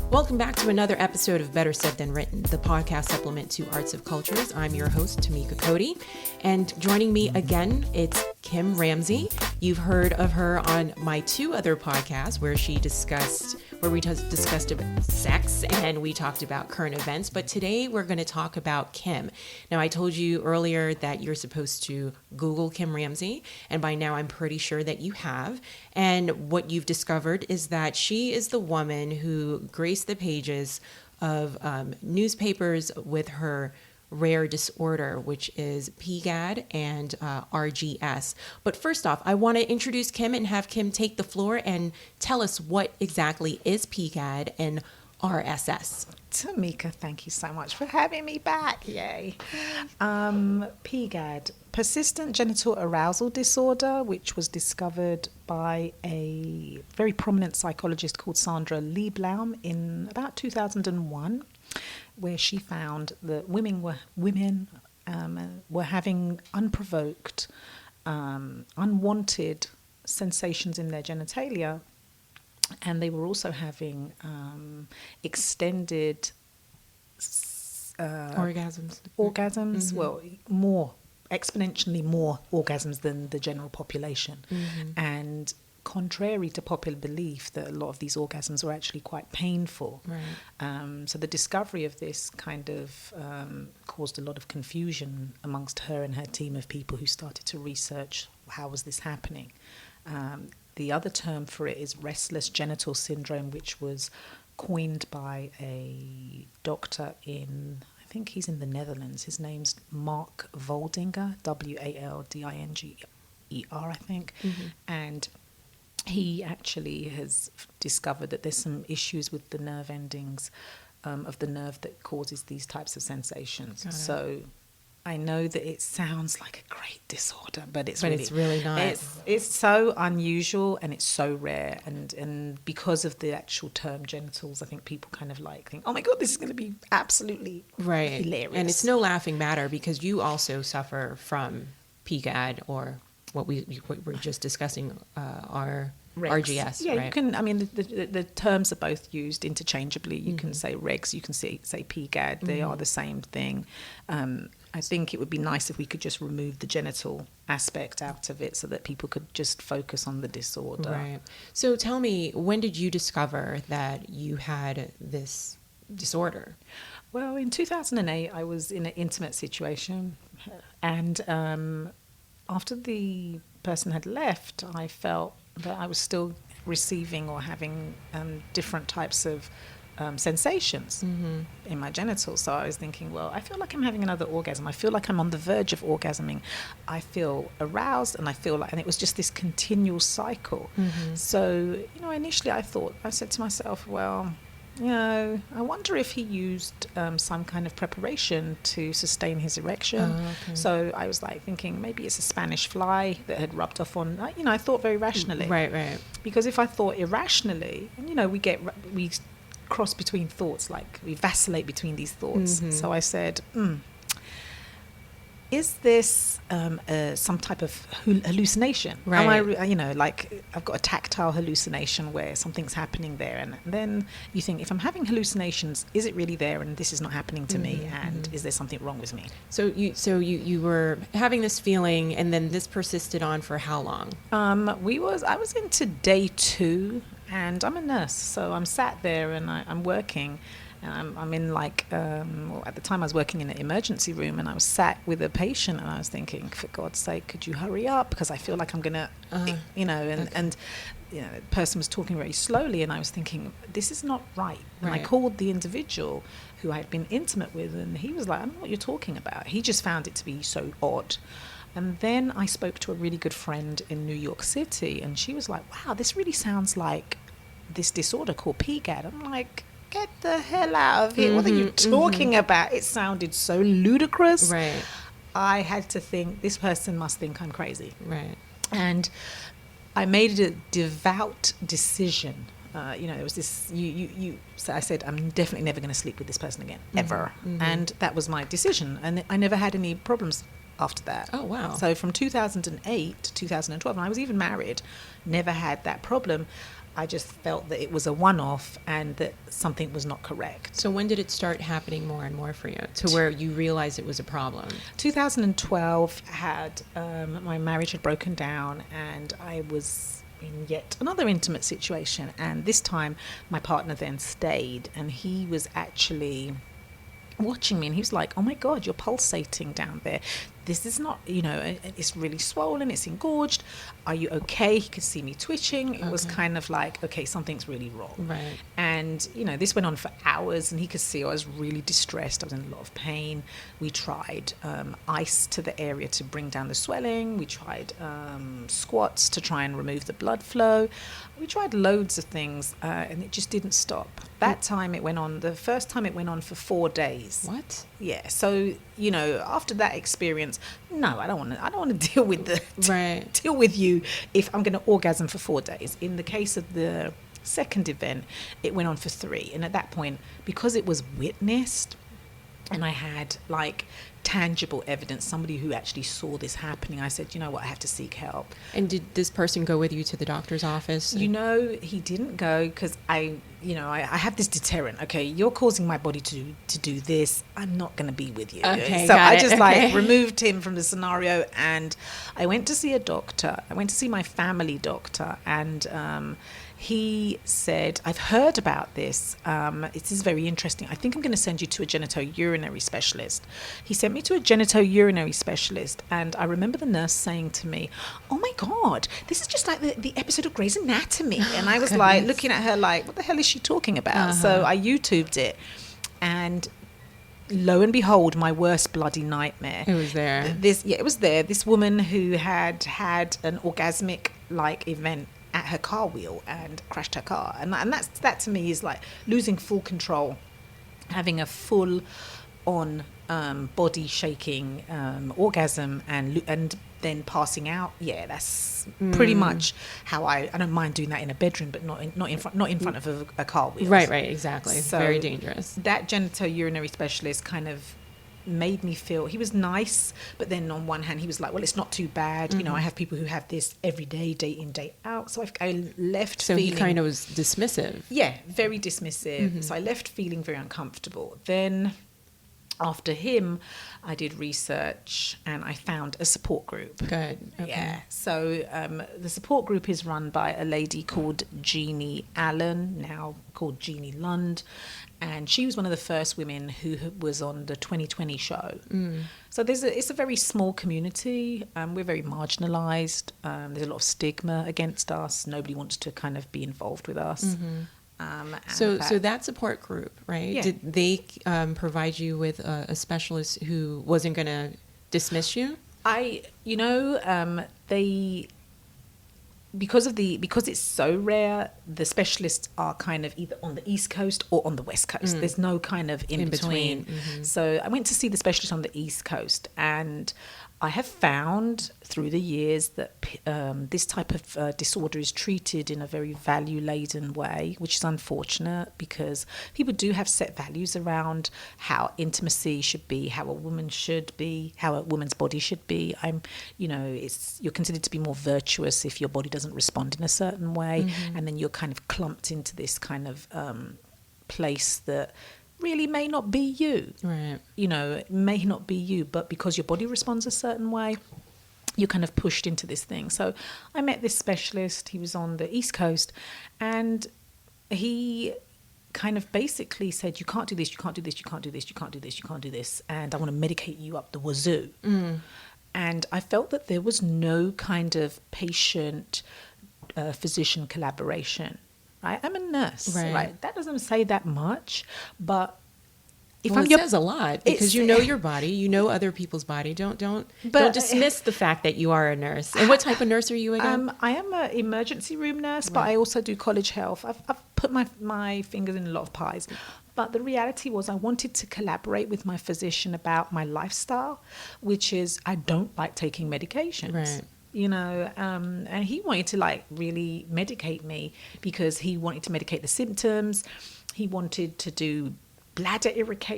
Welcome back to another episode of Better Said Than Written, the podcast supplement to Arts of Cultures. I'm your host, Tamika Cody, and joining me again, it's Kim Ramsey. You've heard of her on my two other podcasts where we discussed about sex and we talked about current events. But today we're going to talk about Kim. Now, I told you earlier that you're supposed to Google Kim Ramsey, and by now I'm pretty sure that you have. And what you've discovered is that she is the woman who graced the pages of newspapers with her rare disorder, which is PGAD and RGS. But first off, I want to introduce Kim and have Kim take the floor and tell us what exactly is PGAD and RSS. Tamika, thank you so much for having me back. Yay. PGAD, persistent genital arousal disorder, which was discovered by a very prominent psychologist called Sandra Lieblaum in about 2001. Where she found that women were having unprovoked, unwanted sensations in their genitalia, and they were also having extended orgasms. Mm-hmm. Well, exponentially more orgasms than the general population, and contrary to popular belief that a lot of these orgasms were actually quite painful. Right. So the discovery of this kind of caused a lot of confusion amongst her and her team of people who started to research how was this happening. The other term for it is restless genital syndrome, which was coined by a doctor I think he's in the Netherlands. His name's Mark Waldinger, Waldinger, I think. Mm-hmm. And he actually has discovered that there's some issues with the nerve endings of the nerve that causes these types of sensations. So I know that it sounds like a great disorder, but it's really not. It's so unusual and it's so rare. And because of the actual term genitals, I think people kind of think, oh my God, this is going to be absolutely hilarious. And it's no laughing matter because you also suffer from PGAD or what we're just discussing are RGS. Yeah, right? you can. I mean, the terms are both used interchangeably. You can say regs, you can say PGAD. They are the same thing. I think it would be nice if we could just remove the genital aspect out of it so that people could just focus on the disorder. Right. So tell me, when did you discover that you had this disorder? Well, in 2008, I was in an intimate situation, and after the person had left, I felt that I was still receiving or having different types of sensations in my genitals. So I was thinking, well, I feel like I'm having another orgasm. I feel like I'm on the verge of orgasming. I feel aroused and and it was just this continual cycle. So, initially I said to myself, well, I wonder if he used some kind of preparation to sustain his erection. Okay. So I was thinking maybe it's a Spanish fly that had rubbed off on, I thought very rationally. Right. Because if I thought irrationally, and we cross between thoughts, we vacillate between these thoughts. So I said, is this some type of hallucination? Right. Am I, I've got a tactile hallucination where something's happening there, and then you think, if I'm having hallucinations, is it really there, and this is not happening to me, and is there something wrong with me? So you were having this feeling, and then this persisted on for how long? I was into day 2, and I'm a nurse, so I'm sat there and I'm working. I'm in at the time I was working in an emergency room, and I was sat with a patient, and I was thinking, for God's sake, could you hurry up? Because I feel like I'm gonna, and the person was talking very slowly, and I was thinking, this is not right. And I called the individual who I had been intimate with, and he was like, I don't know what you're talking about. He just found it to be so odd. And then I spoke to a really good friend in New York City, and she was like, wow, this really sounds like this disorder called PGAD. I'm like, get the hell out of here. What are you talking about? It sounded so ludicrous. Right. I had to think, this person must think I'm crazy. Right. And I made a devout decision. There was this, so I said, I'm definitely never going to sleep with this person again, ever. And that was my decision. And I never had any problems after that. Oh, wow. So from 2008 to 2012, and I was even married, never had that problem. I just felt that it was a one-off and that something was not correct. So when did it start happening more and more for you to where you realized it was a problem? 2012 had, my marriage had broken down, and I was in yet another intimate situation. And this time my partner then stayed, and he was actually watching me, and he was like, oh my God, you're pulsating down there. This is not, it's really swollen, it's engorged. Are you okay? He could see me twitching. It was kind of like, okay, something's really wrong. Right. And, this went on for hours, and he could see I was really distressed. I was in a lot of pain. We tried ice to the area to bring down the swelling. We tried squats to try and remove the blood flow. We tried loads of things, and it just didn't stop. That time the first time it went on for 4 days. What? Yeah. So, after that experience, no, I don't want to deal with you if I'm going to orgasm for 4 days. In the case of the second event, it went on for 3. And at that point, because it was witnessed and I had like tangible evidence, somebody who actually saw this happening, I said, you know what, I have to seek help. And did this person go with you to the doctor's office? He didn't go because I have this deterrent. Okay, you're causing my body to do this. I'm not going to be with you. Okay, so I just removed him from the scenario, and I went to see a doctor. I went to see my family doctor, and he said, I've heard about this. It is very interesting. I think I'm going to send you to a genitourinary specialist. He sent me to a genitourinary specialist, and I remember the nurse saying to me, oh my God, this is just like the episode of Grey's Anatomy. And I was like looking at her like, what the hell is she talking about? So I YouTubed it, and lo and behold, my worst bloody nightmare. It was there. It was there. This woman who had an orgasmic like event at her car wheel and crashed her car, and that to me is like losing full control, having a full on body shaking orgasm, and then passing out. Yeah, that's pretty much how I don't mind doing that in a bedroom, but not in front of a car wheel. Right, exactly. So very dangerous. That genitourinary specialist kind of made me feel, he was nice, but then on one hand he was like, well, it's not too bad. I have people who have this every day, day in, day out. So I left feeling... So he kind of was dismissive. Yeah, very dismissive. So I left feeling very uncomfortable. Then after him, I did research and I found a support group. Good. Okay. Yeah. So the support group is run by a lady called Jeannie Allen, now called Jeannie Lund. And she was one of the first women who was on the 2020 show. So it's a very small community. We're very marginalised. There's a lot of stigma against us. Nobody wants to kind of be involved with us. So that support group, right? Yeah. Did they provide you with a specialist who wasn't going to dismiss you? They... Because it's so rare, the specialists are kind of either on the East Coast or on the West Coast. There's no kind of in between. So I went to see the specialist on the East Coast, and I have found through the years that this type of disorder is treated in a very value-laden way, which is unfortunate because people do have set values around how intimacy should be, how a woman should be, how a woman's body should be. You're considered to be more virtuous if your body doesn't respond in a certain way, and then you're kind of clumped into this kind of place that really may not be you. Right. It may not be you, but because your body responds a certain way, you're kind of pushed into this thing. So I met this specialist. He was on the East Coast, and he kind of basically said, you can't do this, you can't do this, you can't do this, you can't do this, you can't do this, and I want to medicate you up the wazoo. And I felt that there was no kind of patient physician collaboration. Right? I'm a nurse, right? That doesn't say that much, but it says a lot because you know your body, you know other people's body. Don't dismiss the fact that you are a nurse. And what type of nurse are you again? I am an emergency room nurse, but I also do college health. I've put my fingers in a lot of pies. But the reality was I wanted to collaborate with my physician about my lifestyle, which is I don't like taking medications. Right. And he wanted to really medicate me because he wanted to medicate the symptoms. He wanted to do bladder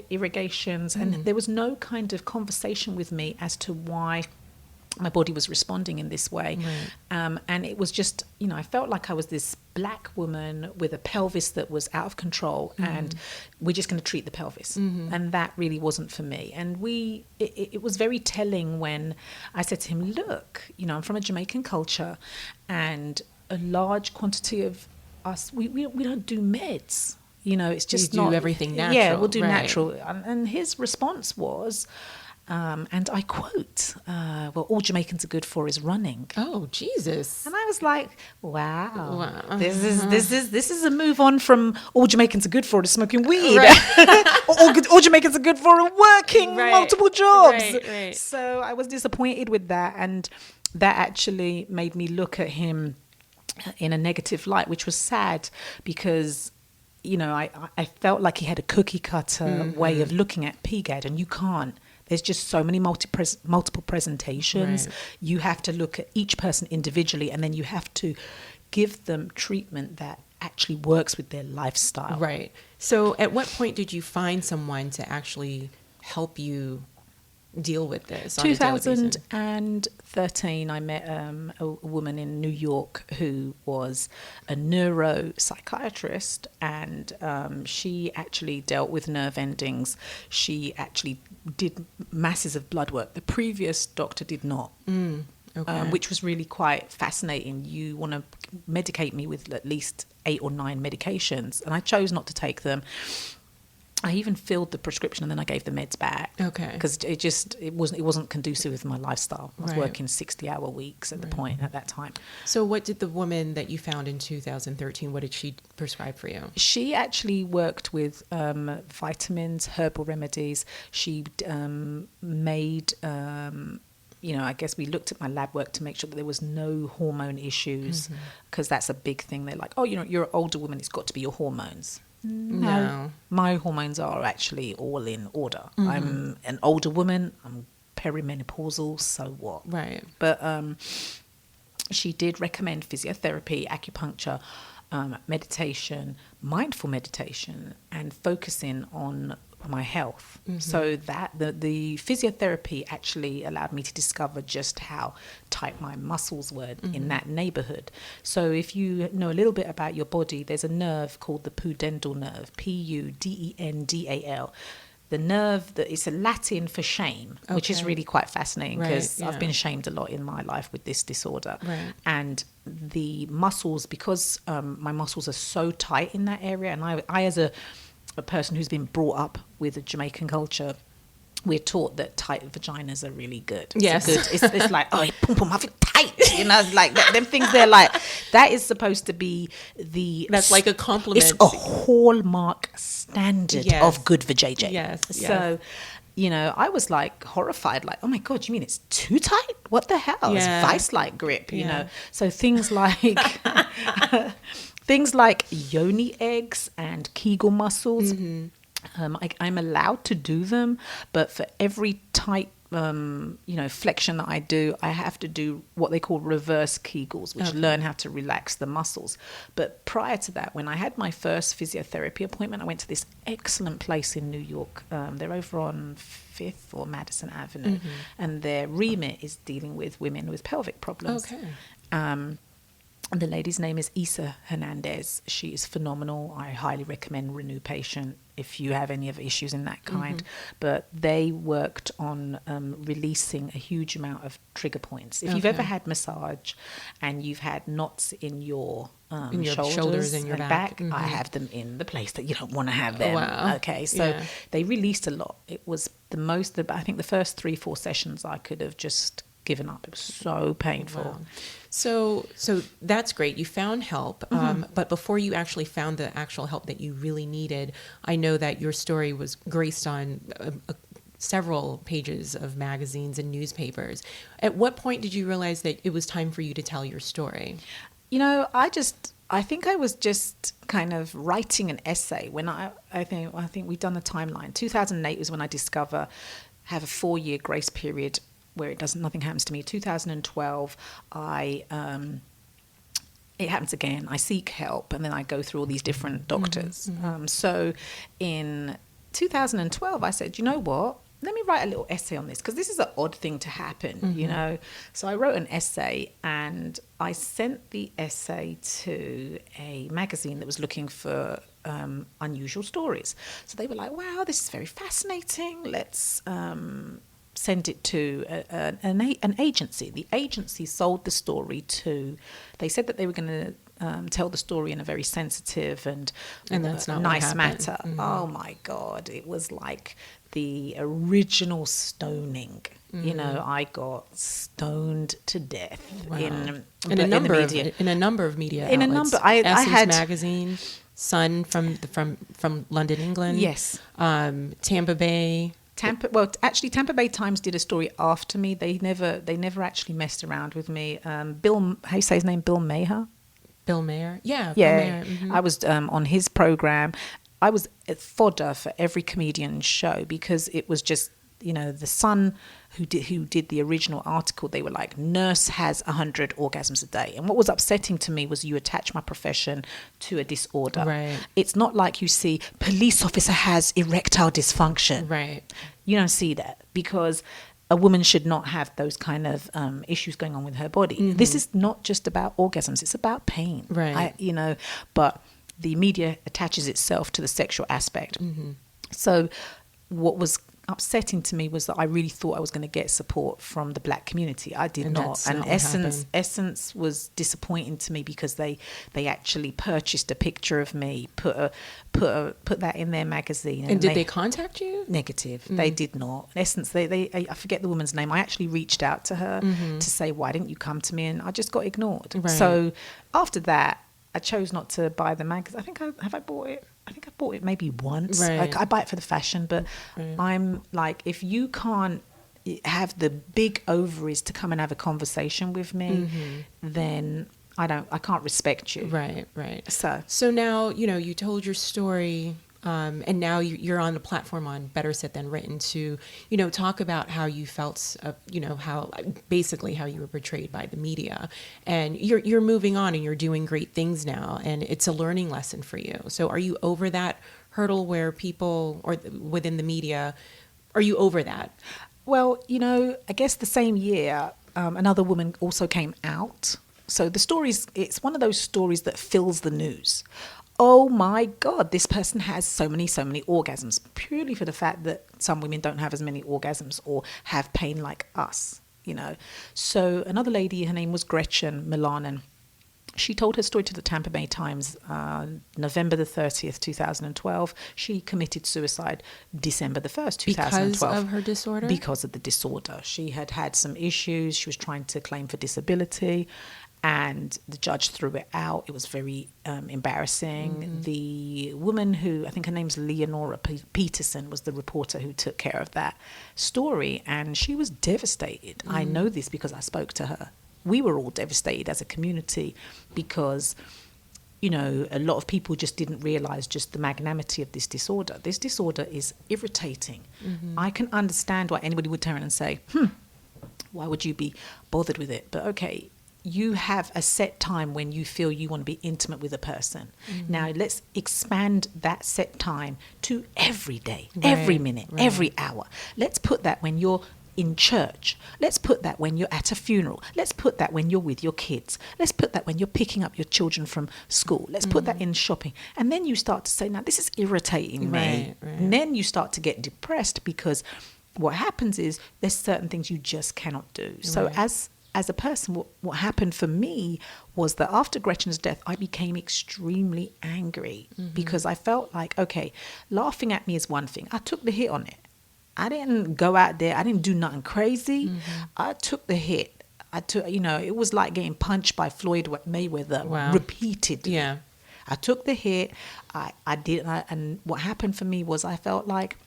irrigations, and there was no kind of conversation with me as to why my body was responding in this way. Right. And it was just, I felt like I was this black woman with a pelvis that was out of control, and we're just going to treat the pelvis. And that really wasn't for me. And it was very telling when I said to him, look, I'm from a Jamaican culture, and a large quantity of us, we don't do meds. It's just do everything natural. Yeah, we'll do right. natural. And his response was, and I quote, well, all Jamaicans are good for is running. Oh, Jesus. And I was like, wow. This is a move on from all Jamaicans are good for is smoking weed. Right. all Jamaicans are good for working Right. multiple jobs. Right. So I was disappointed with that. And that actually made me look at him in a negative light, which was sad because I felt like he had a cookie cutter way of looking at PGAD, and you can't. There's just so many multiple presentations. Right. You have to look at each person individually, and then you have to give them treatment that actually works with their lifestyle. Right. So at what point did you find someone to actually help you deal with this on a daily basis? 2013, I met a woman in New York who was a neuropsychiatrist, and she actually dealt with nerve endings. She actually did masses of blood work. The previous doctor did not. Okay. Which was really quite fascinating. You want to medicate me with at least 8 or 9 medications, and I chose not to take them. I even filled the prescription and then I gave the meds back. Okay. Because it wasn't conducive with my lifestyle. I was Right. working 60-hour weeks at the point at that time. So what did the woman that you found in 2013, what did she prescribe for you? She actually worked with vitamins, herbal remedies. She made, I guess we looked at my lab work to make sure that there was no hormone issues, because that's a big thing. They're like, oh, you're an older woman, it's got to be your hormones. No, my hormones are actually all in order. I'm an older woman. I'm perimenopausal. So what? Right. But she did recommend physiotherapy, acupuncture, meditation, mindful meditation, and focusing on my health. So that the physiotherapy actually allowed me to discover just how tight my muscles were in that neighborhood. So if you know a little bit about your body, there's a nerve called the pudendal nerve, Pudendal. The nerve that is a Latin for shame, which is really quite fascinating, because I've been shamed a lot in my life with this disorder. Right. And the muscles, because my muscles are so tight in that area, and I as a person who's been brought up with a Jamaican culture, we're taught that tight vaginas are really good. Yes. It's like, oh, pum pum, have it tight, like them things. They're like, that is supposed to be That's like a compliment. It's a hallmark standard of good vajayjay. Yes. So, I was like horrified, like, oh my God, you mean it's too tight? What the hell? It's vice-like grip, you know? So things like yoni eggs and Kegel muscles, I'm allowed to do them, but for every tight, flexion that I do, I have to do what they call reverse Kegels, which learn how to relax the muscles. But prior to that, when I had my first physiotherapy appointment, I went to this excellent place in New York. They're over on 5th or Madison Avenue, and their remit is dealing with women with pelvic problems. Okay. And the lady's name is Isa Hernandez. She is phenomenal. I highly recommend Renew Patient if you have any of issues in that kind. But they worked on releasing a huge amount of trigger points. If you've ever had massage and you've had knots in your shoulders and your back, I have them in the place that you don't want to have them. Wow. Okay, so they released a lot. It was I think the first 3-4 sessions I could have just given up. It was so painful. Wow. So that's great. You found help, but before you actually found the actual help that you really needed, I know that your story was graced on several pages of magazines and newspapers. At what point did you realize that it was time for you to tell your story? I think I was just kind of writing an essay when I think we've done the timeline. 2008 was when I have a 4-year grace period where nothing happens to me. 2012, it happens again. I seek help, and then I go through all these different doctors. So in 2012, I said, you know what? let me write a little essay on this, because this is an odd thing to happen, you know. So I wrote an essay, and I sent the essay to a magazine that was looking for unusual stories. So they were like, wow, this is very fascinating. Let's send it to an agency. The agency sold the story to, they said that they were going to tell the story in a very sensitive and that's not nice matter. Oh my God, it was like the original stoning. You know, I got stoned to death in a number of media In outlets. I Essence had Magazine, Sun from London, England. Yes. Tampa Bay. Tampa Bay Times did a story after me. They never actually messed around with me. Bill, how you say his name? Bill Maher. Bill Maher. Yeah. Yeah. Bill Maher. Mm-hmm. I was on his program. I was fodder for every comedian's show, because it was just, you know, the Sun who did the original article. They were like, nurse has 100 orgasms a day. And what was upsetting to me was you attach my profession to a disorder. Right. It's not like you see police officer has erectile dysfunction. Right. You don't see that, because a woman should not have those kind of issues going on with her body. Mm-hmm. This is not just about orgasms. It's about pain. Right. But the media attaches itself to the sexual aspect. Mm-hmm. So what was upsetting to me was that I really thought I was going to get support from the Black community. I did not. And Essence was disappointing to me, because they actually purchased a picture of me, put that in their magazine. And did they contact you? Negative. They did not. Essence, I forget the woman's name. I actually reached out to her to say, why didn't you come to me? And I just got ignored. Right. So after that, I chose not to buy the magazine. I bought it. I think I bought it maybe once. Right. I buy it for the fashion, but I'm like, if you can't have the big ovaries to come and have a conversation with me, then I can't respect you. Right. So now, you know, you told your story, and now you're on the platform on Better Said Than Written to, you know, talk about how you felt, you know, how you were portrayed by the media, and you're moving on and you're doing great things now, and it's a learning lesson for you. So are you over that hurdle where people, or within the media, are you over that? Well, you know, I guess the same year, another woman also came out. So the stories, it's one of those stories that fills the news. Oh my God, this person has so many orgasms, purely for the fact that some women don't have as many orgasms or have pain like us, you know. So another lady, her name was Gretchen Milan, and she told her story to the Tampa Bay Times, November the 30th, 2012. She committed suicide December the 1st, 2012. Because of her disorder? Because of the disorder. She had some issues. She was trying to claim for disability, and the judge threw it out. It was very embarrassing. The woman who, I think her name's Leonora Peterson, was the reporter who took care of that story, and she was devastated. I know this because I spoke to her. We were all devastated as a community, because, you know, a lot of people just didn't realize just the magnanimity of this disorder. This disorder is irritating. I can understand why anybody would turn and say, why would you be bothered with it? But okay, you have a set time when you feel you want to be intimate with a person. Now let's expand that set time to every day, every minute, every hour. Let's put that when you're in church. Let's put that when you're at a funeral. Let's put that when you're with your kids. Let's put that when you're picking up your children from school. Let's put that in shopping. And then you start to say, now this is irritating me. And then you start to get depressed, because what happens is there's certain things you just cannot do. So as a person, what happened for me was that after Gretchen's death, I became extremely angry, because I felt like, okay, laughing at me is one thing. I took the hit on it. I didn't go out there. I didn't do nothing crazy. I took the hit. It was like getting punched by Floyd Mayweather repeatedly. Yeah. I took the hit. I did. And what happened for me was I felt like,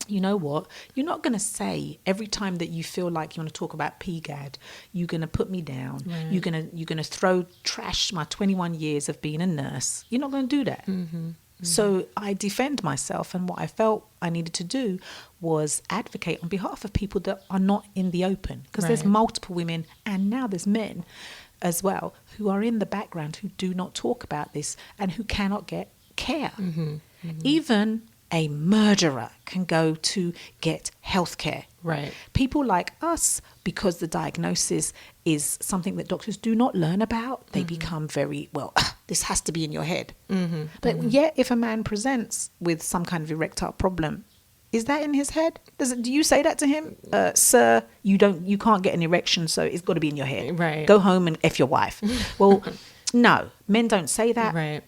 you know what? You're not going to say every time that you feel like you want to talk about PGAD, you're going to put me down. You're going to throw trash my 21 years of being a nurse. You're not going to do that. So I defend myself, and what I felt I needed to do was advocate on behalf of people that are not in the open, because there's multiple women, and now there's men as well, who are in the background, who do not talk about this and who cannot get care. Even a murderer can go to get healthcare. Right. People like us, because the diagnosis is something that doctors do not learn about, they become very, well, this has to be in your head. But yet, if a man presents with some kind of erectile problem, is that in his head? Do you say that to him? Sir, you can't get an erection, so it's got to be in your head. Right. Go home and F your wife. Well, no, men don't say that. Right.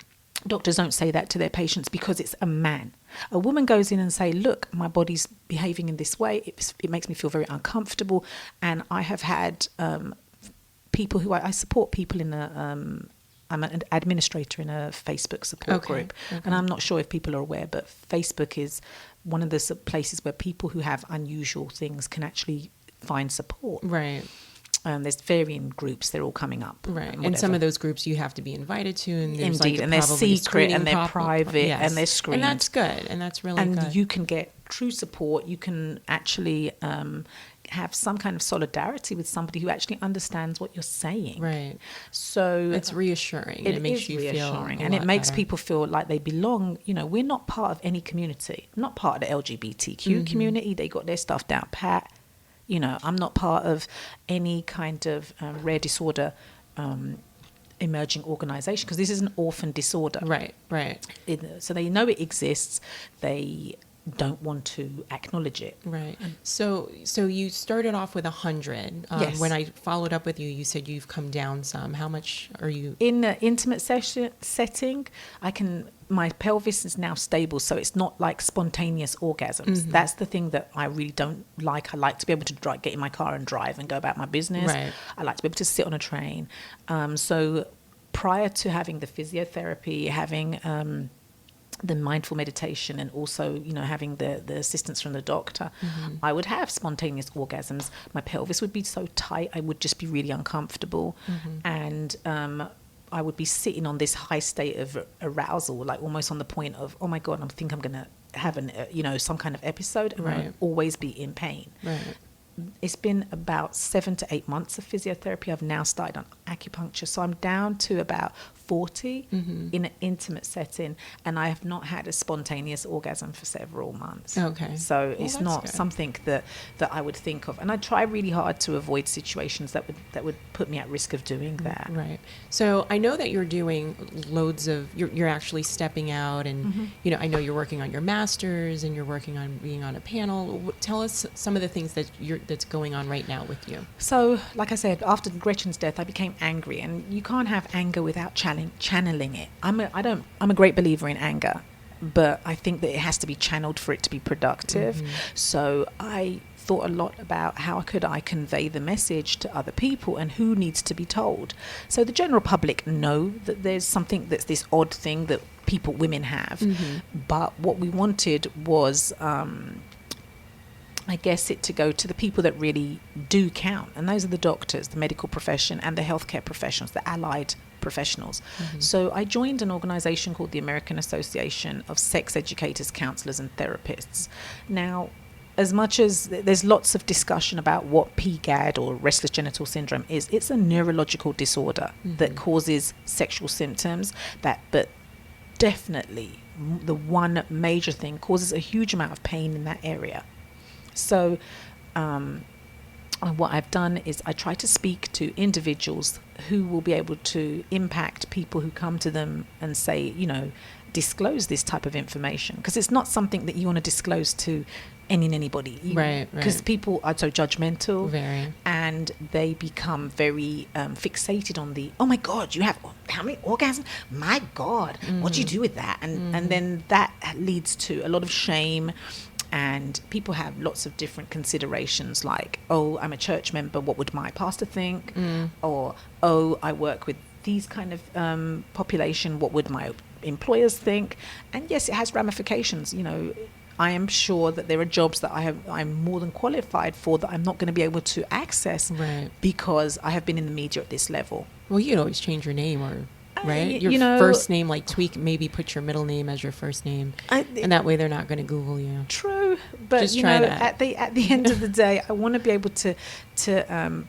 Doctors don't say that to their patients because it's a man. A woman goes in and say, look, my body's behaving in this way. It makes me feel very uncomfortable. And I have had people who I support people in I'm an administrator in a Facebook support group. And I'm not sure if people are aware, but Facebook is one of the places where people who have unusual things can actually find support. Right. There's varying groups, they're all coming up. Right. And some of those groups you have to be invited to. And there's Indeed, and they're secret and they're private and they're screened. And that's good. And that's really good. And you can get true support. You can actually have some kind of solidarity with somebody who actually understands what you're saying. Right. So it's reassuring. It makes you feel and it makes people feel like they belong. You know, we're not part of any community. I'm not part of the LGBTQ community. They got their stuff down pat. You know, I'm not part of any kind of rare disorder emerging organization because this is an orphan disorder. Right, right. So they know it exists. They don't want to acknowledge it. Right. So you started off with 100. Yes. When I followed up with you, you said you've come down some. How much are you? In an intimate setting, my pelvis is now stable, so it's not like spontaneous orgasms. That's the thing that I really don't like. I like to be able to get in my car and drive and go about my business. Right. I like to be able to sit on a train. So prior to having the physiotherapy, having the mindful meditation, and also, you know, having the assistance from the doctor, I would have spontaneous orgasms. My pelvis would be so tight, I would just be really uncomfortable. And I would be sitting on this high state of arousal, like almost on the point of, oh my God, I think I'm going to have some kind of episode, and I would always be in pain. Right. It's been about 7 to 8 months of physiotherapy. I've now started on acupuncture. So I'm down to about 40 in an intimate setting, and I have not had a spontaneous orgasm for several months. Okay. So it's not good. something that I would think of. And I try really hard to avoid situations that would put me at risk of doing that. Right. So I know that you're doing loads of, you're actually stepping out, and, you know, I know you're working on your master's and you're working on being on a panel. Tell us some of the things that's going on right now with you. So, like I said, after Gretchen's death, I became angry, and you can't have anger without channeling it. I'm a great believer in anger, but I think that it has to be channeled for it to be productive. So I thought a lot about how could I convey the message to other people and who needs to be told. So the general public know that there's something that's this odd thing that women have, but what we wanted was I guess it to go to the people that really do count, and those are the doctors, the medical profession, and the healthcare professionals, the allied professionals. So I joined an organization called the American Association of Sex Educators, Counselors and Therapists. Now, as much as there's lots of discussion about what PGAD or restless genital syndrome is, it's a neurological disorder that causes sexual symptoms, but definitely the one major thing causes a huge amount of pain in that area. So what I've done is I try to speak to individuals who will be able to impact people who come to them and say, you know, disclose this type of information, because it's not something that you want to disclose to anybody. Right. Because people are so judgmental. Very. And they become very fixated on the, oh my God, you have how many orgasms? My God, what do you do with that? And then that leads to a lot of shame. And people have lots of different considerations, like, oh, I'm a church member, what would my pastor think? Or, oh, I work with these kind of population, what would my employers think? And yes, it has ramifications. You know, I am sure that there are jobs that I'm more than qualified for that I'm not going to be able to access because I have been in the media at this level. Well, you could always change your name or... right? Your first name, like tweak, maybe put your middle name as your first name, and that way they're not going to Google you. True, but just try that. at the end of the day, I want to be able to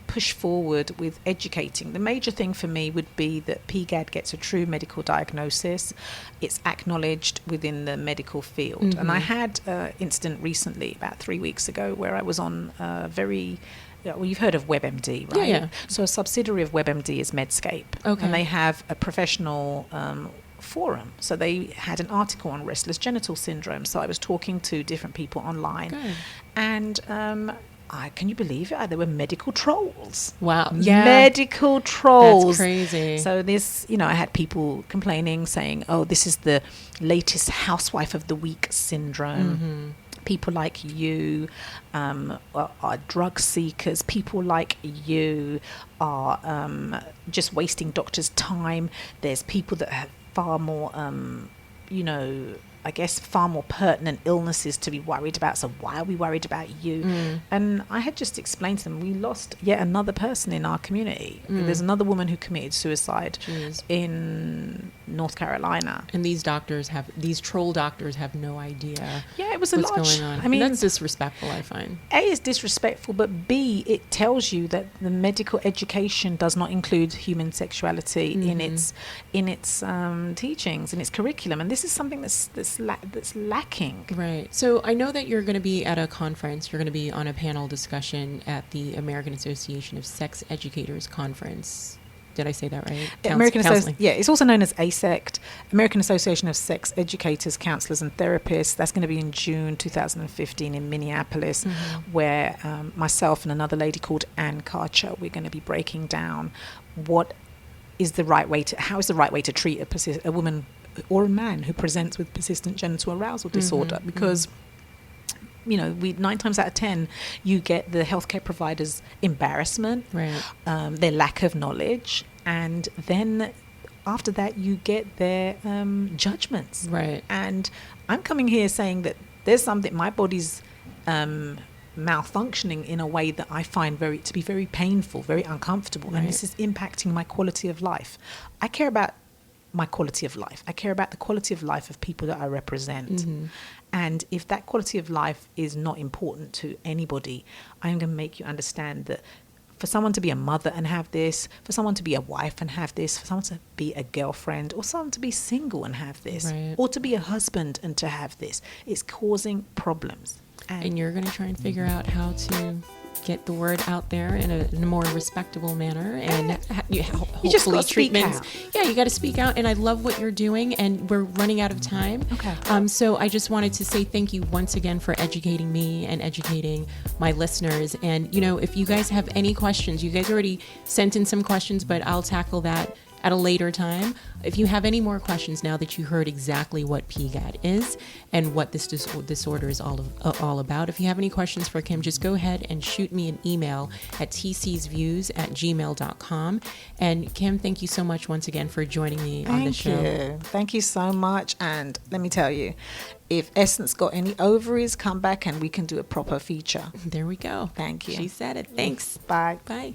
push forward with educating. The major thing for me would be that PGAD gets a true medical diagnosis. It's acknowledged within the medical field. Mm-hmm. And I had an incident recently, about 3 weeks ago, where I was on well, you've heard of WebMD, right? Yeah. So a subsidiary of WebMD is Medscape. Okay. And they have a professional forum. So they had an article on restless genital syndrome. So I was talking to different people online. Good. And can you believe it? There were medical trolls. Wow. Yeah. Medical trolls. That's crazy. So this, I had people complaining, saying, oh, this is the latest housewife of the week syndrome. Mm-hmm. People like you are drug seekers. People like you are just wasting doctors' time. There's people that have far more, I guess, far more pertinent illnesses to be worried about. So why are we worried about you? And I had just explained to them, we lost yet another person in our community. There's another woman who committed suicide in North Carolina. And these troll doctors have no idea. Yeah, it was what's large. going on. I mean, that's disrespectful, I find. A, is disrespectful, but B, it tells you that the medical education does not include human sexuality in its teachings, in its curriculum, and this is something that's lacking. Right. So I know that you're going to be at a conference. You're going to be on a panel discussion at the American Association of Sex Educators Conference. Did I say that right? It's also known as ASECT, American Association of Sex Educators, Counselors and Therapists. That's going to be in June 2015 in Minneapolis, where myself and another lady called Ann Karcher, we're going to be breaking down how is the right way to treat a woman or a man who presents with persistent genital arousal disorder, because 9 times out of 10 you get the healthcare providers' embarrassment, right, their lack of knowledge, and then after that you get their judgments, right. And I'm coming here saying that there's something, my body's malfunctioning in a way that I find to be very painful, very uncomfortable, right. And this is impacting my quality of life. I care about my quality of life. I care about the quality of life of people that I represent. And if that quality of life is not important to anybody, I'm going to make you understand that for someone to be a mother and have this, for someone to be a wife and have this, for someone to be a girlfriend, or someone to be single and have this, right. or to be a husband and to have this, it's causing problems. And you're going to try and figure out how to get the word out there in a more respectable manner, and hopefully just gotta treatments. Speak out. Yeah, you got to speak out, and I love what you're doing, and we're running out of time. Okay. So I just wanted to say thank you once again for educating me and educating my listeners. And if you guys have any questions, you guys already sent in some questions, but I'll tackle that at a later time. If you have any more questions now that you heard exactly what PGAD is and what this disorder is all about, if you have any questions for Kim, just go ahead and shoot me an email at tcsviews@gmail.com. And Kim, thank you so much once again for joining me on the show. Thank you so much. And let me tell you, if Essence got any ovaries, come back and we can do a proper feature. There we go. Thank you. She said it. Thanks. Bye. Bye.